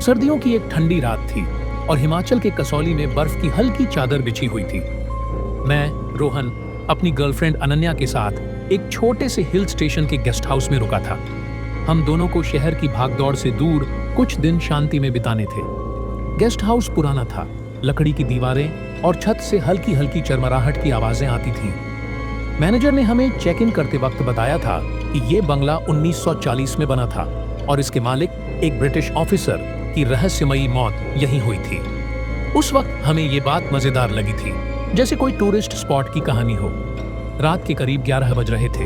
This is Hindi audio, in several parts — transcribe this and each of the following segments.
सर्दियों की एक ठंडी रात थी और हिमाचल के कसौली में बर्फ की हल्की चादर बिछी हुई थी। मैं, रोहन, अपनी गर्लफ्रेंड अनन्या के साथ एक छोटे से हिल स्टेशन के गेस्ट हाउस में रुका था। हम दोनों को शहर की भागदौड़ से दूर कुछ दिन शांति में बिताने थे। गेस्ट हाउस पुराना था, लकड़ी की दीवारें और छत से हल्की हल्की चरमराहट की आवाजें आती थीं। मैनेजर ने हमें चेक इन करते वक्त बताया था कि ये बंगला 1940 में बना था और इसके मालिक एक ब्रिटिश ऑफिसर की रहस्यमयी मौत यहीं हुई थी। उस वक्त हमें ये बात मजेदार लगी थी, जैसे कोई टूरिस्ट स्पॉट की कहानी हो। रात के करीब 11 बज रहे थे।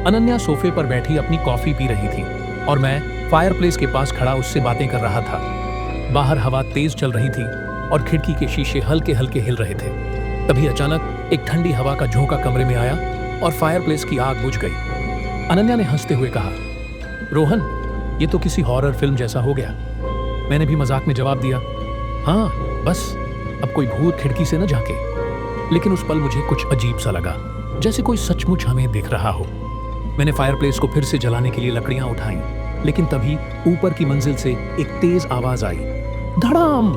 अनन्या सोफे पर बैठी अपनी कॉफी पी रही थी और मैं फायरप्लेस के पास खड़ा उससे बातें कर रहा था। बाहर हवा तेज चल रही थी और खिड़की के शीशे हल्के हल्के हिल रहे थे। तभी अचानक एक ठंडी हवा का झोंका कमरे में आया और फायरप्लेस की आग बुझ गई। अनन्या ने हंसते हुए कहा, रोहन, ये तो किसी हॉरर फिल्म जैसा हो गया। मैंने भी मजाक में जवाब दिया, हाँ बस अब कोई भूत खिड़की से न झांके। लेकिन उस पल मुझे कुछ अजीब सा लगा, जैसे कोई सचमुच हमें देख रहा हो। मैंने फायरप्लेस को फिर से जलाने के लिए लकड़ियां उठाई, लेकिन तभी ऊपर की मंजिल से एक तेज आवाज आई, धड़ाम,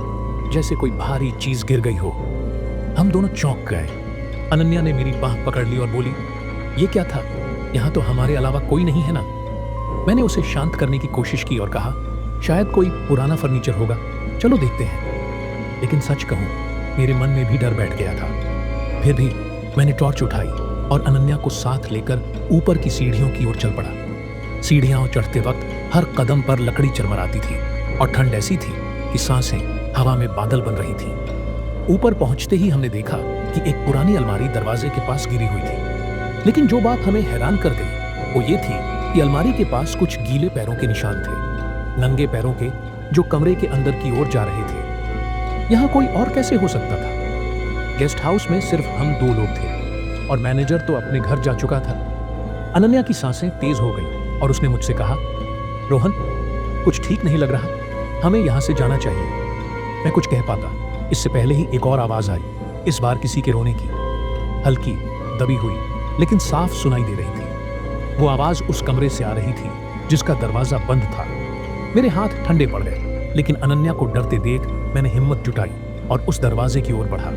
जैसे कोई भारी चीज गिर गई हो। हम दोनों चौंक गए। अनन्या ने मेरी बाह पकड़ ली और बोली, ये क्या था? यहाँ तो हमारे अलावा कोई नहीं है ना। मैंने उसे शांत करने की कोशिश की और कहा, शायद कोई पुराना फर्नीचर होगा, चलो देखते हैं। लेकिन सच कहूं, मेरे मन में भी डर बैठ गया था। फिर भी मैंने टॉर्च उठाई और अनन्या को साथ लेकर ऊपर की सीढ़ियों की ओर चल पड़ा। सीढ़ियां चढ़ते वक्त हर कदम पर लकड़ी चरमराती थी और ठंड ऐसी थी कि सांसें हवा में बादल बन रही थी। ऊपर पहुंचते ही हमने देखा कि एक पुरानी अलमारी दरवाजे के पास गिरी हुई थी। लेकिन जो बात हमें हैरान कर गई वो ये थी कि अलमारी के पास कुछ गीले पैरों के निशान थे, नंगे पैरों के, जो कमरे के अंदर की ओर जा रहे थे। यहाँ कोई और कैसे हो सकता था? गेस्ट हाउस में सिर्फ हम 2 लोग थे और मैनेजर तो अपने घर जा चुका था। अनन्या की सांसें तेज हो गई और उसने मुझसे कहा, रोहन, कुछ ठीक नहीं लग रहा, हमें यहाँ से जाना चाहिए। मैं कुछ कह पाता, इससे पहले ही एक और आवाज आई, इस बार किसी के रोने की, हल्की, दबी हुई, लेकिन साफ सुनाई दे रही थी। वो आवाज उस कमरे से आ रही थी जिसका दरवाजा बंद था। मेरे हाथ ठंडे पड़ गए, लेकिन अनन्या को डरते देख मैंने हिम्मत जुटाई और उस दरवाजे की ओर बढ़ा।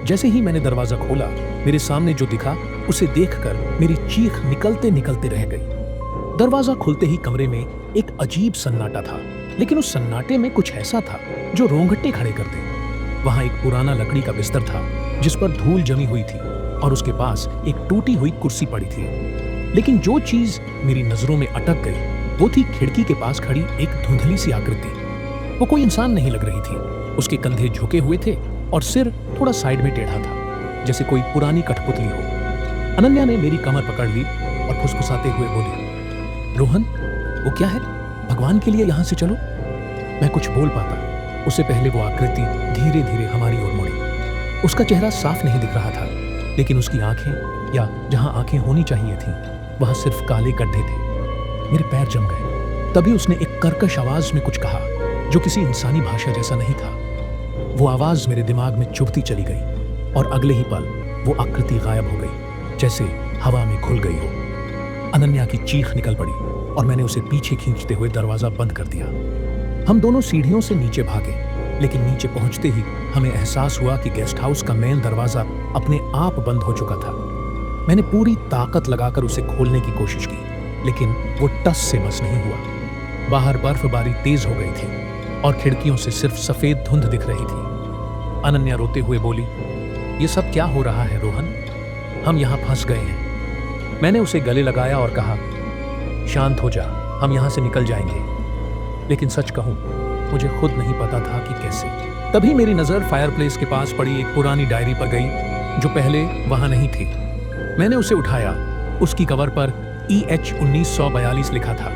जैसे ही मैंने दरवाजा खोला, मेरे सामने जो दिखा उसे देखकर मेरी चीख निकलते निकलते रह गई। दरवाजा खुलते ही कमरे में एक अजीब सन्नाटा था, लेकिन उस सन्नाटे में कुछ ऐसा था जो रोंगटे खड़े कर दे। वहां एक पुराना लकड़ी का बिस्तर था जिस पर धूल जमी हुई थी और उसके पास एक टूटी हुई कुर्सी पड़ी थी। लेकिन जो चीज मेरी नजरों में अटक गई वो थी खिड़की के पास खड़ी एक धुंधली सी आकृति। वो कोई इंसान नहीं लग रही थी। उसके कंधे झुके हुए थे और सिर थोड़ा साइड में टेढ़ा था, जैसे कोई पुरानी कठपुतली हो। अनन्या ने मेरी कमर पकड़ ली और फुसफुसाते हुए बोली, रोहन, वो क्या है? भगवान के लिए यहाँ से चलो। मैं कुछ बोल पाता, उससे पहले वो आकृति धीरे धीरे हमारी ओर मुड़ी। उसका चेहरा साफ नहीं दिख रहा था, लेकिन उसकी आंखें, या जहां आंखें होनी चाहिए थीं, वहां सिर्फ काले गड्ढे थे। मेरे पैर जम गए। तभी उसने एक कर्कश आवाज में कुछ कहा जो किसी इंसानी भाषा जैसा नहीं था। वो आवाज मेरे दिमाग में चुभती चली गई और अगले ही पल वो आकृति गायब हो गई, जैसे हवा में घुल गई हो। अनन्या की चीख निकल पड़ी और मैंने उसे पीछे खींचते हुए दरवाजा बंद कर दिया। हम दोनों सीढ़ियों से नीचे भागे, लेकिन नीचे पहुंचते ही हमें एहसास हुआ कि गेस्ट हाउस का मेन दरवाजा अपने आप बंद हो चुका था। मैंने पूरी ताकत लगाकर उसे खोलने की कोशिश की, लेकिन वो टस से मस नहीं हुआ। बाहर बर्फबारी तेज हो गई थी और खिड़कियों से सिर्फ सफेद धुंध दिख रही थी। अनन्या रोते हुए बोली, ये सब क्या हो रहा है रोहन? हम यहाँ फंस गए हैं। मैंने उसे गले लगाया और कहा, शांत हो जा, हम यहाँ से निकल जाएंगे। लेकिन सच कहूं, मुझे खुद नहीं पता था कि कैसे। तभी मेरी नजर फायरप्लेस के पास पड़ी एक पुरानी डायरी पर गई जो पहले वहां नहीं थी। मैंने उसे उठाया। उसकी कवर पर EH 1942 लिखा था।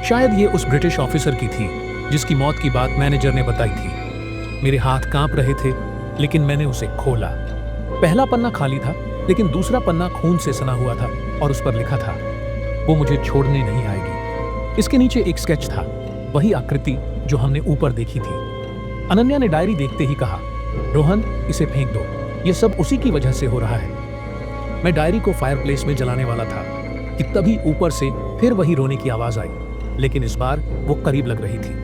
शायद ये उस ब्रिटिश ऑफिसर की थी जिसकी मौत की बात मैनेजर ने बताई थी। मेरे हाथ कांप रहे थे, लेकिन मैंने उसे खोला। पहला पन्ना खाली था, लेकिन दूसरा पन्ना खून से सना हुआ था और उस पर लिखा था, वो मुझे छोड़ने नहीं आएगी। इसके नीचे एक स्केच था, वही आकृति जो हमने ऊपर देखी थी। अनन्या ने डायरी देखते ही कहा, रोहन, इसे फेंक दो, ये सब उसी की वजह से हो रहा है। मैं डायरी को फायरप्लेस में जलाने वाला था कि तभी ऊपर से फिर वही रोने की आवाज आई, लेकिन इस बार वो करीब लग रही थी,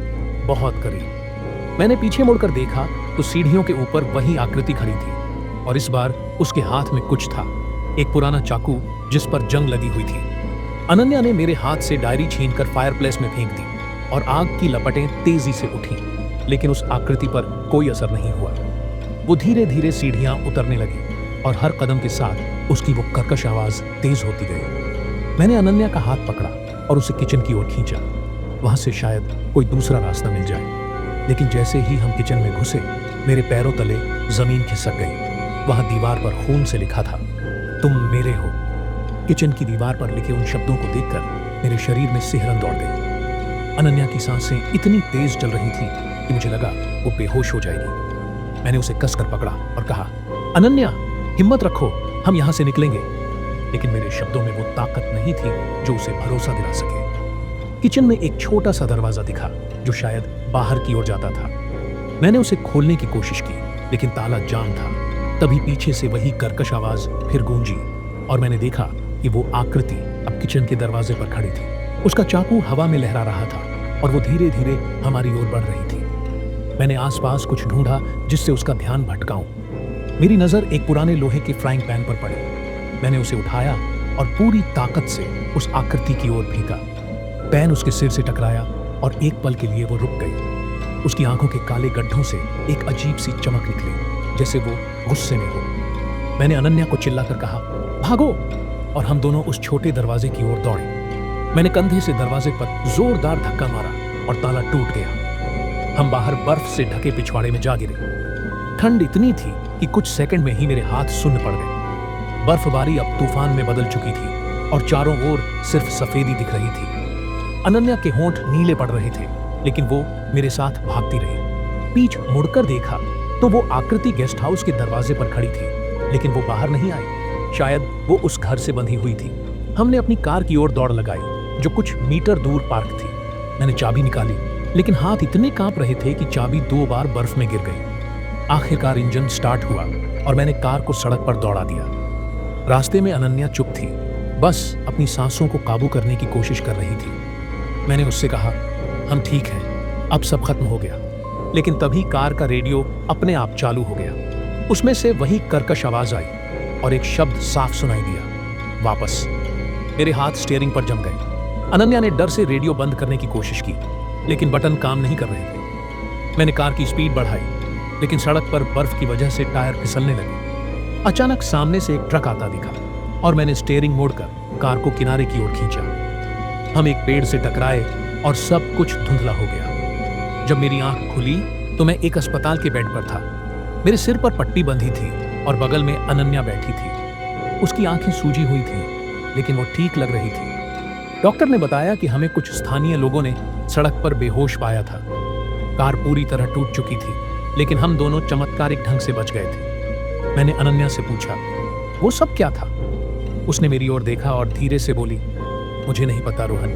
बहुत करीब। मैंने पीछे मुड़कर देखा तो सीढ़ियों के ऊपर वही आकृति खड़ी थी और इस बार उसके हाथ में कुछ था, एक पुराना चाकू जिस पर जंग लगी हुई थी। अनन्या ने मेरे हाथ से डायरी छीनकर फायरप्लेस में फेंक दी और आग की लपटें तेजी से उठी, लेकिन उस आकृति पर कोई असर नहीं हुआ। वो धीरे धीरे सीढ़ियां उतरने लगी और हर कदम के साथ उसकी वो कर्कश आवाज तेज होती गई। मैंने अनन्या का हाथ पकड़ा और उसे किचन की ओर खींचा, वहां से शायद कोई दूसरा रास्ता मिल जाए। लेकिन जैसे ही हम किचन में घुसे, मेरे पैरों तले जमीन खिसक गई। वहां दीवार पर खून से लिखा था, तुम मेरे हो। किचन की दीवार पर लिखे उन शब्दों को देखकर मेरे शरीर में सिहरन दौड़ गई। अनन्या की सांसें इतनी तेज चल रही थी कि मुझे लगा वो बेहोश हो जाएगी। मैंने उसे कसकर पकड़ा और कहा, अनन्या, हिम्मत रखो, हम यहां से निकलेंगे। लेकिन मेरे शब्दों में वो ताकत नहीं थी जो उसे भरोसा दिला सके। किचन में एक छोटा सा दरवाजा दिखा जो शायद बाहर की ओर जाता था। मैंने उसे खोलने की कोशिश की, लेकिन ताला जाम था। तभी पीछे से वही कर्कश आवाज फिर गूंजी और मैंने देखा कि वो आकृति अब किचन के दरवाजे पर खड़ी थी। उसका चाकू हवा में लहरा रहा था और वो धीरे धीरे हमारी ओर बढ़ रही थी। मैंने आसपास कुछ ढूंढा जिससे उसका ध्यान भटकाऊं। मेरी नजर एक पुराने लोहे के फ्राइंग पैन पर पड़ी। मैंने उसे उठाया और पूरी ताकत से उस आकृति की ओर फेंका। पैन उसके सिर से टकराया और एक पल के लिए वो रुक गई। उसकी आंखों के काले गड्ढों से एक अजीब सी चमक निकली, जैसे वो गुस्से में हो। मैंने अनन्या को चिल्लाकर कहा, भागो, और हम दोनों उस छोटे दरवाजे की ओर दौड़े। मैंने कंधे से दरवाजे पर जोरदार धक्का मारा और ताला टूट गया। हम बाहर बर्फ से ढके पिछवाड़े में जा गिरे। ठंड इतनी थी कि कुछ सेकंड में ही मेरे हाथ सुन्न पड़ गए। बर्फबारी अब तूफान में बदल चुकी थी और चारों ओर सिर्फ सफेदी दिख रही थी। अनन्या के होंठ नीले पड़ रहे थे, लेकिन वो मेरे साथ भागती रही। पीठ मुड़कर देखा तो वो आकृति गेस्ट हाउस के दरवाजे पर खड़ी थी, लेकिन वो बाहर नहीं आई। शायद वो उस घर से बंधी हुई थी। हमने अपनी कार की ओर दौड़ लगाई जो कुछ मीटर दूर पार्क थी। मैंने चाबी निकाली, लेकिन हाथ इतने कांप रहे थे कि चाबी 2 बार बर्फ में गिर गई। आखिरकार इंजन स्टार्ट हुआ और मैंने कार को सड़क पर दौड़ा दिया। रास्ते में अनन्या चुप थी, बस अपनी सांसों को काबू करने की कोशिश कर रही थी। मैंने उससे कहा, हम ठीक हैं, अब सब खत्म हो गया। लेकिन तभी कार का रेडियो अपने आप चालू हो गया। उसमें से वही कर्कश आवाज आई और एक शब्द साफ सुनाई दिया, वापस। मेरे हाथ स्टीयरिंग पर जम गए। अनन्या ने डर से रेडियो बंद करने की कोशिश की, लेकिन बटन काम नहीं कर रहे थे। मैंने कार की स्पीड बढ़ाई, लेकिन सड़क पर बर्फ की वजह से टायर फिसलने लगे। अचानक सामने से एक ट्रक आता दिखा और मैंने स्टीयरिंग मोड़कर कार को किनारे की ओर खींचा। हम एक पेड़ से टकराए और सब कुछ धुंधला हो गया। जब मेरी आंख खुली तो मैं एक अस्पताल के बेड पर था। मेरे सिर पर पट्टी बंधी थी और बगल में अनन्या बैठी थी। उसकी आंखें सूजी हुई थीं, लेकिन वो ठीक लग रही थी। डॉक्टर ने बताया कि हमें कुछ स्थानीय लोगों ने सड़क पर बेहोश पाया था। कार पूरी तरह टूट चुकी थी, लेकिन हम दोनों चमत्कारिक ढंग से बच गए थे। मैंने अनन्या से पूछा, वो सब क्या था? उसने मेरी ओर देखा और धीरे से बोली, मुझे नहीं पता रोहन,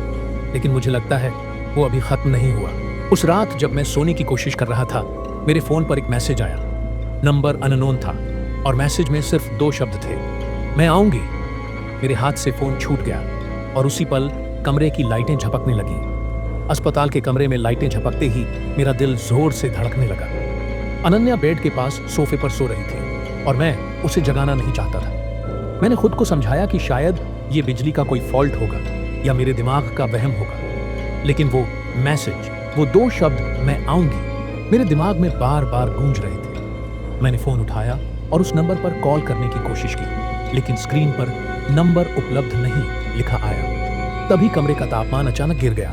लेकिन मुझे लगता है वो अभी खत्म नहीं हुआ। उस रात जब मैं सोने की कोशिश कर रहा था, मेरे फोन पर एक मैसेज आया। नंबर अननोन था और मैसेज में सिर्फ 2 शब्द थे, मैं आऊंगी। मेरे हाथ से फोन छूट गया और उसी पल कमरे की लाइटें झपकने लगी। अस्पताल के कमरे में लाइटें झपकते ही मेरा दिल जोर से धड़कने लगा। अनन्या बेड के पास सोफे पर सो रही थी और मैं उसे जगाना नहीं चाहता था। मैंने खुद को समझाया कि शायद ये बिजली का कोई फॉल्ट होगा या मेरे दिमाग का वहम होगा, लेकिन वो मैसेज, वो 2 शब्द, मैं आऊंगी, मेरे दिमाग में बार बार गूंज रहे थे। मैंने फोन उठाया और उस नंबर पर कॉल करने की कोशिश की, लेकिन स्क्रीन पर नंबर उपलब्ध नहीं लिखा आया। तभी कमरे का तापमान अचानक गिर गया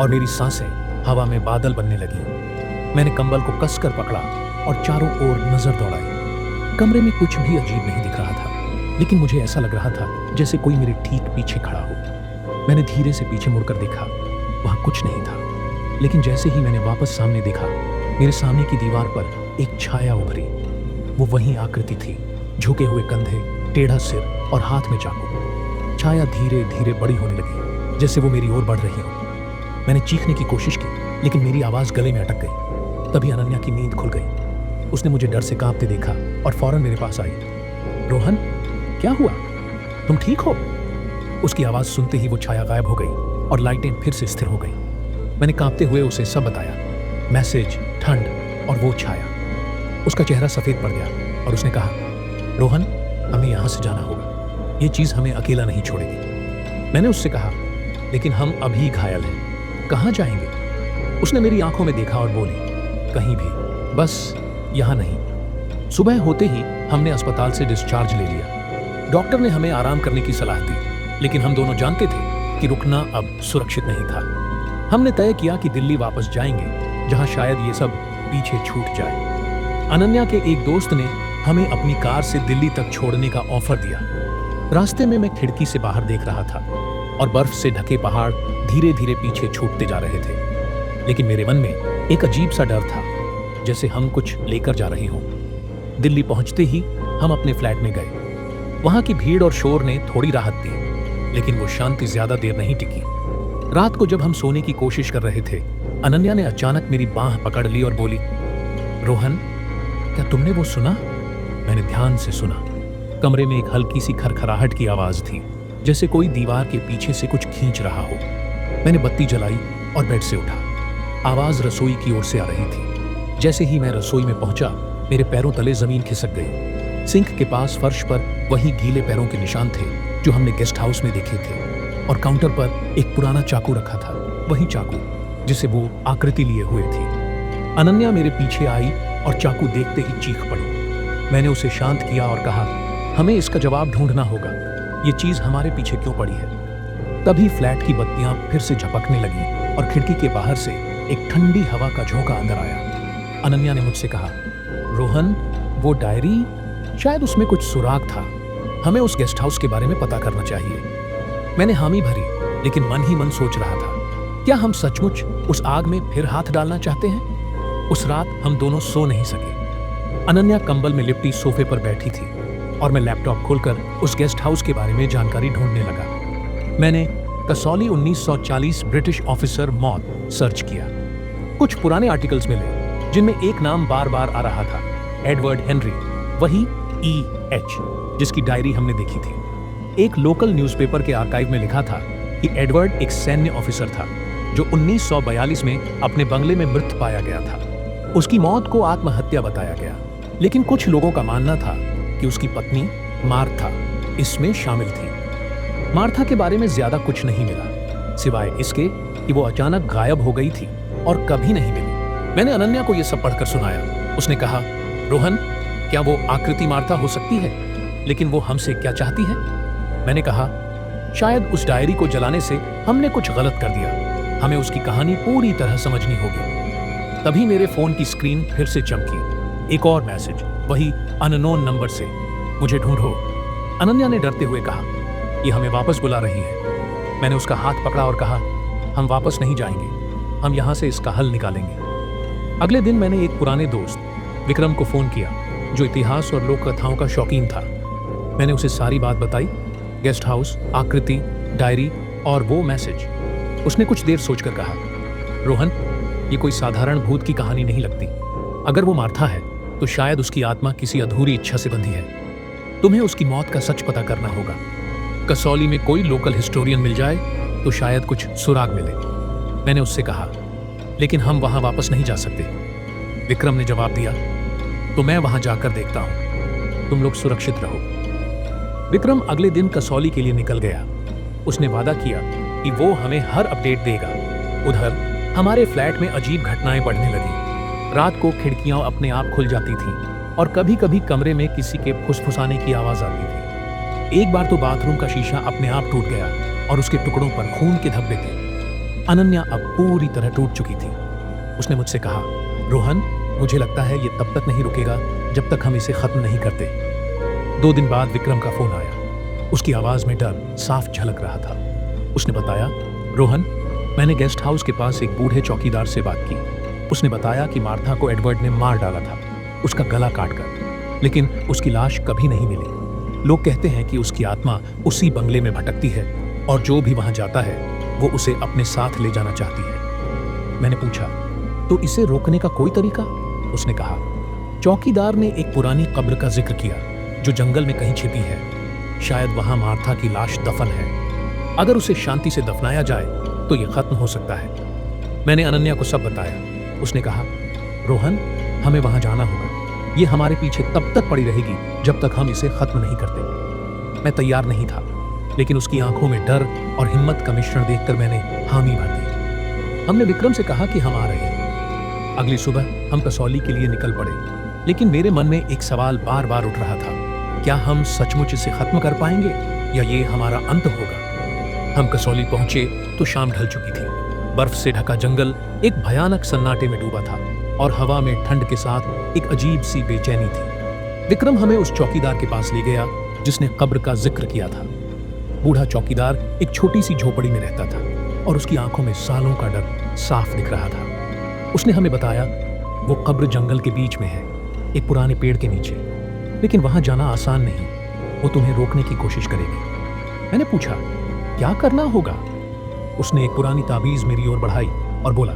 और मेरी सांसें हवा में बादल बनने लगी। मैंने कंबल को कसकर पकड़ा और चारों ओर नजर दौड़ाई। कमरे में कुछ भी अजीब नहीं दिख रहा था, लेकिन मुझे ऐसा लग रहा था जैसे कोई मेरे ठीक पीछे खड़ा हो। मैंने धीरे से पीछे मुड़कर देखा, वहां कुछ नहीं था। लेकिन जैसे ही मैंने वापस सामने देखा, मेरे सामने की दीवार पर एक छाया उभरी। वो वही आकृति थी, झुके हुए कंधे, टेढ़ा सिर और हाथ में चाकू। छाया धीरे धीरे बड़ी होने लगी, जैसे वो मेरी ओर बढ़ रही हो। मैंने चीखने की कोशिश की, लेकिन मेरी आवाज गले में अटक गई। तभी अनन्या की नींद खुल गई। उसने मुझे डर से कांपते देखा और फौरन मेरे पास आई। रोहन, क्या हुआ? तुम ठीक हो? उसकी आवाज सुनते ही वो छाया गायब हो गई और लाइटें फिर से स्थिर हो गई। मैंने कांपते हुए उसे सब बताया, मैसेज, ठंड और वो छाया। उसका चेहरा सफेद पड़ गया और उसने कहा, रोहन, हमें यहाँ से जाना होगा। ये चीज़ हमें अकेला नहीं छोड़ेगी। मैंने उससे कहा, लेकिन हम अभी घायल हैं, कहाँ जाएंगे? उसने मेरी आंखों में देखा और बोली, कहीं भी, बस यहाँ नहीं। सुबह होते ही हमने अस्पताल से डिस्चार्ज ले लिया। डॉक्टर ने हमें आराम करने की सलाह दी, लेकिन हम दोनों जानते थे कि रुकना अब सुरक्षित नहीं था। हमने तय किया कि दिल्ली वापस जाएंगे, जहां शायद ये सब पीछे छूट जाए। अनन्या के एक दोस्त ने हमें अपनी कार से दिल्ली तक छोड़ने का ऑफर दिया। रास्ते में मैं खिड़की से बाहर देख रहा था और बर्फ से ढके पहाड़ धीरे धीरे पीछे छूटते जा रहे थे। लेकिन मेरे मन में एक अजीब सा डर था, जैसे हम कुछ लेकर जा रहे हों। दिल्ली पहुंचते ही हम अपने फ्लैट में गए। वहां की भीड़ और शोर ने थोड़ी राहत दी, लेकिन वो शांति ज्यादा देर नहीं टिकी। रात को जब हम सोने की कोशिश कर रहे थे, अनन्या ने अचानक मेरी बांह पकड़ ली और बोली, रोहन, क्या तुमने वो सुना? मैंने ध्यान से सुना। कमरे में एक हल्की सी खरखराहट की आवाज थी, जैसे कोई दीवार के पीछे से कुछ खींच रहा हो। मैंने बत्ती जलाई और बेड से उठा। आवाज रसोई की ओर से आ रही थी। जैसे ही मैं रसोई में पहुंचा, मेरे पैरों तले जमीन खिसक गई। सिंक के पास फर्श पर वही गीले पैरों के निशान थे जो हमने गेस्ट हाउस में देखे थे, और काउंटर पर एक पुराना चाकू रखा था, वही चाकू जिसे वो आकृति लिए हुए थी। अनन्या मेरे पीछे आई और चाकू देखते ही चीख पड़ी। मैंने उसे शांत किया और कहा, हमें इसका जवाब ढूंढना होगा। ये चीज हमारे पीछे क्यों पड़ी है? तभी फ्लैट की बत्तियां फिर से झपकने लगी और खिड़की के बाहर से एक ठंडी हवा का झोंका अंदर आया। अनन्या ने मुझसे कहा, रोहन, वो डायरी, शायद उसमें कुछ सुराग था। हमें उस गेस्ट हाउस के बारे में पता करना चाहिए। मैंने हामी भरी, लेकिन मन ही मन सोच रहा था, क्या हम सचमुच उस आग में फिर हाथ डालना चाहते हैं? उस रात हम दोनों सो नहीं सके। अनन्या कंबल में लिपटी सोफे पर बैठी थी और मैं लैपटॉप खोलकर उस गेस्ट हाउस के बारे में जानकारी ढूंढने लगा। मैंने कसौली 1940 ब्रिटिश ऑफिसर मौत सर्च किया। कुछ पुराने आर्टिकल्स मिले जिनमें एक नाम बार बार आ रहा था, एडवर्ड हेनरी, वही EH, जिसकी डायरी हमने देखी थी। एक लोकल न्यूज़पेपर के आर्काइव में लिखा था कि एडवर्ड एक सैन्य ऑफिसर था जो 1942 में अपने बंगले में मृत पाया गया था। उसकी मौत को आत्महत्या बताया गया, लेकिन कुछ लोगों का मानना था कि उसकी पत्नी मार्था इसमें शामिल थी। मार्था के बारे में ज्यादा कुछ नहीं मिला, सिवाय इसके कि वो अचानक गायब हो गई थी और कभी नहीं मिली। मैंने अनन्या को यह सब पढ़कर सुनाया। उसने कहा, रोहन, क्या वो आकृति मार्था हो सकती है? लेकिन वो हमसे क्या चाहती है? मैंने कहा, शायद उस डायरी को जलाने से हमने कुछ गलत कर दिया। हमें उसकी कहानी पूरी तरह समझनी होगी। तभी मेरे फोन की स्क्रीन फिर से चमकी। एक और मैसेज, वही अननोन नंबर से, मुझे ढूंढो। अनन्या ने डरते हुए कहा, ये हमें वापस बुला रही है। मैंने उसका हाथ पकड़ा और कहा, हम वापस नहीं जाएंगे, हम यहाँ से इसका हल निकालेंगे। अगले दिन मैंने एक पुराने दोस्त विक्रम को फोन किया, जो इतिहास और लोक कथाओं का शौकीन था। मैंने उसे सारी बात बताई, गेस्ट हाउस, आकृति, डायरी और वो मैसेज। उसने कुछ देर सोचकर कहा, रोहन, ये कोई साधारण भूत की कहानी नहीं लगती। अगर वो मार्था है तो शायद उसकी आत्मा किसी अधूरी इच्छा से बंधी है। तुम्हें उसकी मौत का सच पता करना होगा। कसौली में कोई लोकल हिस्टोरियन मिल जाए तो शायद कुछ सुराग मिले। मैंने उससे कहा, लेकिन हम वहां वापस नहीं जा सकते। विक्रम ने जवाब दिया, तो मैं वहां जाकर देखता हूं, तुम लोग सुरक्षित रहो। विक्रम अगले दिन कसौली के लिए निकल गया। उसने वादा किया कि वो हमें हर अपडेट देगा। उधर हमारे फ्लैट में अजीब घटनाएं बढ़ने लगी। रात को खिड़कियां अपने आप खुल जाती थीं और कभी कभी कमरे में किसी के फुसफुसाने की आवाज आती थी। एक बार तो बाथरूम का शीशा अपने आप टूट गया और उसके टुकड़ों पर खून के धब्बे थे। अनन्या अब पूरी तरह टूट चुकी थी। उसने मुझसे कहा, रोहन, मुझे लगता है ये तब तक नहीं रुकेगा जब तक हम इसे खत्म नहीं करते। 2 दिन बाद विक्रम का फोन आया। उसकी आवाज में डर साफ झलक रहा था। उसने बताया, रोहन, मैंने गेस्ट हाउस के पास एक बूढ़े चौकीदार से बात की। उसने बताया कि मार्था को एडवर्ड ने मार डाला था, उसका गला काटकर, लेकिन उसकी लाश कभी नहीं मिली। लोग कहते हैं कि उसकी आत्मा उसी बंगले में भटकती है और जो भी वहां जाता है वो उसे अपने साथ ले जाना चाहती है। मैंने पूछा, तो इसे रोकने का कोई तरीका? उसने कहा, चौकीदार ने एक पुरानी कब्र का जिक्र किया जो जंगल में कहीं छिपी है। शायद वहां मार्था की लाश दफन है। अगर उसे शांति से दफनाया जाए तो ये खत्म हो सकता है। मैंने अनन्या को सब बताया। उसने कहा, रोहन, हमें वहां जाना होगा। ये हमारे पीछे तब तक पड़ी रहेगी जब तक हम इसे खत्म नहीं करते। मैं तैयार नहीं था, लेकिन उसकी आंखों में डर और हिम्मत का मिश्रण देखकर मैंने हामी भर दी। हमने विक्रम से कहा कि हम आ रहे हैं। अगली सुबह हम कसौली के लिए निकल पड़े, लेकिन मेरे मन में एक सवाल बार बार उठ रहा था, क्या हम सचमुच इसे खत्म कर पाएंगे या ये हमारा अंत होगा। हम कसौली पहुंचे तो शाम ढल चुकी थी। बर्फ से ढका जंगल एक भयानक सन्नाटे में डूबा था और हवा में ठंड के साथ एक अजीब सी बेचैनी थी। विक्रम हमें उस चौकीदार के पास ले गया जिसने कब्र का जिक्र किया था। बूढ़ा चौकीदार एक छोटी सी झोपड़ी में रहता था और उसकी आंखों में सालों का डर साफ दिख रहा था। उसने हमें बताया वो कब्र जंगल के बीच में है, एक पुराने पेड़ के नीचे, लेकिन वहां जाना आसान नहीं, वो तुम्हें रोकने की कोशिश करेगी। मैंने पूछा क्या करना होगा। उसने एक पुरानी ताबीज मेरी ओर बढ़ाई और बोला,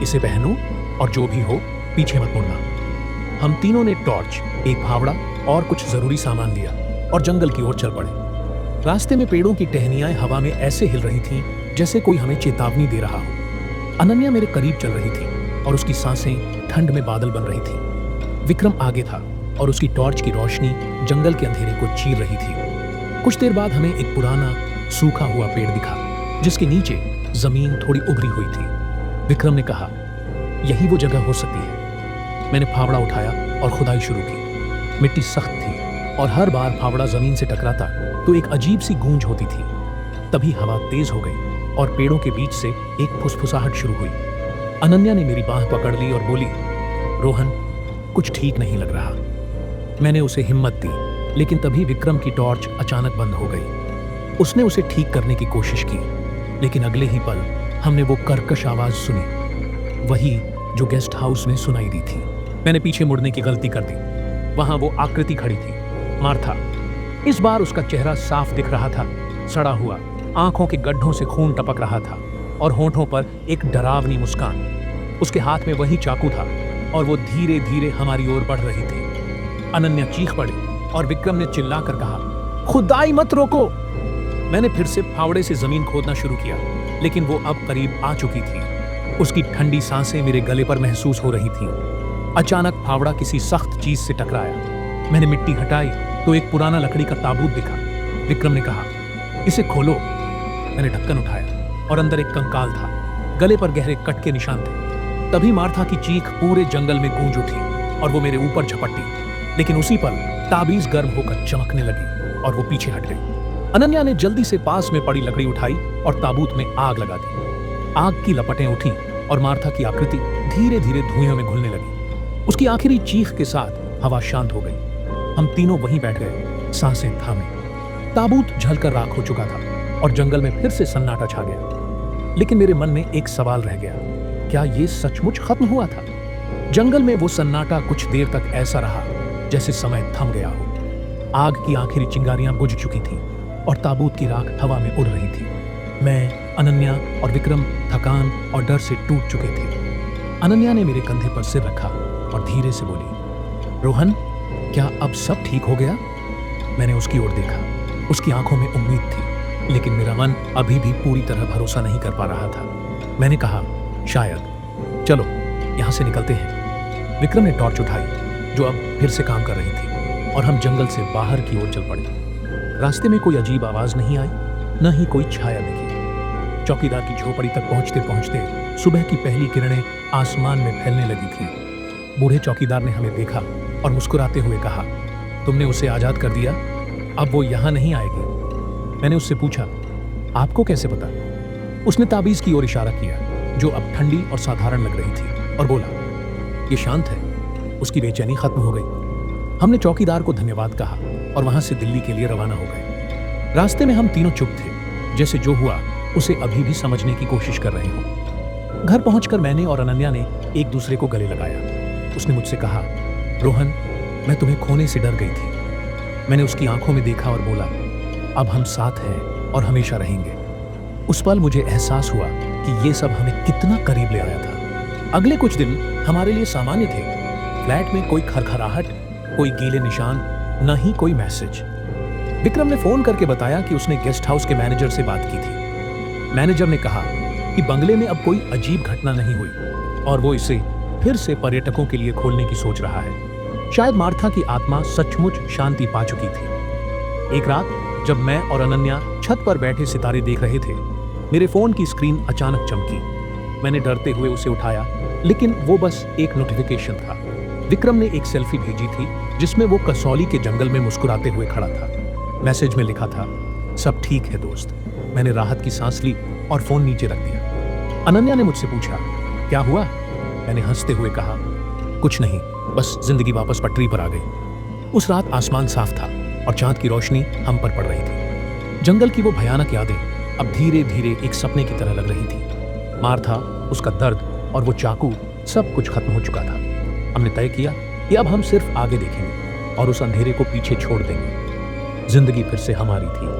इसे पहनो और जो भी हो पीछे मत मुड़ना। हम तीनों ने टॉर्च, एक फावड़ा और कुछ जरूरी सामान लिया और जंगल की ओर चल पड़े। रास्ते में पेड़ों की टहनियां हवा में ऐसे हिल रही थीं जैसे कोई हमें चेतावनी दे रहा हो। अनन्या मेरे करीब चल रही थी और उसकी सांसें ठंड में बादल बन रही थी। विक्रम आगे था और उसकी टॉर्च की रोशनी जंगल के अंधेरे को चीर रही थी। कुछ देर बाद हमें एक पुराना सूखा हुआ पेड़ दिखा जिसके नीचे जमीन थोड़ी उभरी हुई थी। विक्रम ने कहा, यही वो जगह हो सकती है। मैंने फावड़ा उठाया और खुदाई शुरू की। मिट्टी सख्त थी और हर बार फावड़ा जमीन से टकराता तो एक अजीब सी गूंज होती थी। तभी हवा तेज हो गई और पेड़ों के बीच से एक फुसफुसाहट शुरू हुई। अनन्या ने मेरी बांह पकड़ ली और बोली, रोहन कुछ ठीक नहीं लग रहा। मैंने उसे हिम्मत दी, लेकिन तभी विक्रम की टॉर्च अचानक बंद हो गई। उसने उसे ठीक करने की कोशिश की, लेकिन अगले ही पल हमने वो कर्कश आवाज सुनी, वही जो गेस्ट हाउस में सुनाई दी थी। मैंने पीछे मुड़ने की गलती कर दी। वहां वो आकृति खड़ी थी, मार्था। इस बार उसका चेहरा साफ दिख रहा था, सड़ा हुआ, आंखों के गड्ढों से खून टपक रहा था और होठों पर एक डरावनी मुस्कान। उसके हाथ में वही चाकू था और वो धीरे धीरे हमारी ओर बढ़ रही थी। अनन्या चीख पड़ी और विक्रम ने चिल्लाकर कहा, खुदाई मत रोको। मैंने फिर से फावड़े से जमीन खोदना शुरू किया, लेकिन वो अब करीब आ चुकी थी। उसकी ठंडी सांसें मेरे गले पर महसूस हो रही थीं। अचानक फावड़ा किसी सख्त चीज से टकराया। मैंने मिट्टी हटाई तो एक पुराना लकड़ी का ताबूत दिखा। विक्रम ने कहा, इसे खोलो। मैंने ढक्कन उठाया और अंदर एक कंकाल था। गले पर गहरे कट के निशान थे। तभी मार्था की चीख पूरे जंगल में गूंज उठी और वो मेरे ऊपर झपटी, लेकिन उसी पल ताबीज गर्म होकर चमकने लगी और वो पीछे हट गई। अनन्या ने जल्दी से पास में पड़ी लकड़ी उठाई और ताबूत में आग लगा दी। आग की लपटें उठी और मार्था की आकृति धीरे धीरे धुएं में घुलने लगी। उसकी आखिरी चीख के साथ हवा शांत हो गई। हम तीनों वहीं बैठ गए, सांसें थामे। ताबूत जलकर राख हो चुका था और जंगल में फिर से सन्नाटा छा गया। लेकिन मेरे मन में एक सवाल रह गया, क्या ये सचमुच खत्म हुआ था? जंगल में वो सन्नाटा कुछ देर तक ऐसा रहा जैसे समय थम गया हो। आग की आखिरी चिंगारियां बुझ चुकी थीं और ताबूत की राख हवा में उड़ रही थी। मैं, अनन्या और विक्रम थकान और डर से टूट चुके थे। अनन्या ने मेरे कंधे पर सिर रखा और धीरे से बोली, रोहन क्या अब सब ठीक हो गया? मैंने उसकी ओर देखा। उसकी आंखों में उम्मीद थी, लेकिन मेरा मन अभी भी पूरी तरह भरोसा नहीं कर पा रहा था। मैंने कहा, शायद। चलो यहां से निकलते हैं। विक्रम ने टॉर्च उठाई जो अब फिर से काम कर रही थी और हम जंगल से बाहर की ओर चल पड़े। रास्ते में कोई अजीब आवाज नहीं आई, न ही कोई छाया दिखी। चौकीदार की झोपड़ी तक पहुंचते पहुंचते सुबह की पहली किरणें आसमान में फैलने लगी थी। बूढ़े चौकीदार ने हमें देखा और मुस्कुराते हुए कहा, तुमने उसे आजाद कर दिया, अब वो यहां नहीं आएगी। मैंने उससे पूछा, आपको कैसे पता? उसने ताबीज की ओर इशारा किया जो अब ठंडी और साधारण लग रही थी और बोला, ये शांत है। उसकी बेचैनी खत्म हो गई। हमने चौकीदार को धन्यवाद कहा और वहां से दिल्ली के लिए रवाना हो गए। रास्ते में हम तीनों चुप थे, जैसे जो हुआ उसे अभी भी समझने की कोशिश कर रहे हो। घर पहुंचकर मैंने और अनन्या ने एक दूसरे को गले लगाया। उसने मुझसे कहा, रोहन मैं तुम्हें खोने से डर गई थी। मैंने उसकी आंखों में देखा और बोला, अब हम साथ हैं और हमेशा रहेंगे। उस पल मुझे एहसास हुआ कि ये सब हमें कितना करीब ले आया था। अगले कुछ दिन हमारे लिए सामान्य थे। फ्लैट में कोई खरखराहट, कोई गीले निशान, न ही कोई मैसेज। विक्रम ने फोन करके बताया कि उसने गेस्ट हाउस के मैनेजर से बात की थी। मैनेजर ने कहा कि बंगले में अब कोई अजीब घटना नहीं हुई और वो इसे फिर से पर्यटकों के लिए खोलने की सोच रहा है। शायद मार्था की आत्मा सचमुच शांति पा चुकी थी। एक रात जब मैं और अनन्या छत पर बैठे सितारे देख रहे थे, मेरे फोन की स्क्रीन अचानक चमकी। मैंने डरते हुए उसे उठाया, लेकिन वो बस एक नोटिफिकेशन था। विक्रम ने एक सेल्फी भेजी थी जिसमें वो कसौली के जंगल में मुस्कुराते हुए खड़ा था। मैसेज में लिखा था, सब ठीक है दोस्त। मैंने राहत की सांस ली और फोन नीचे रख दिया। अनन्या ने मुझसे पूछा, क्या हुआ? मैंने हंसते हुए कहा, कुछ नहीं, बस जिंदगी वापस पटरी पर आ गई। उस रात आसमान साफ था और चांद की रोशनी हम पर पड़ रही थी। जंगल की वो भयानक यादें अब धीरे धीरे एक सपने की तरह लग रही थी। मार्था, उसका दर्द और वो चाकू, सब कुछ खत्म हो चुका था। हमने तय किया कि अब हम सिर्फ आगे देखेंगे और उस अंधेरे को पीछे छोड़ देंगे। जिंदगी फिर से हमारी थी।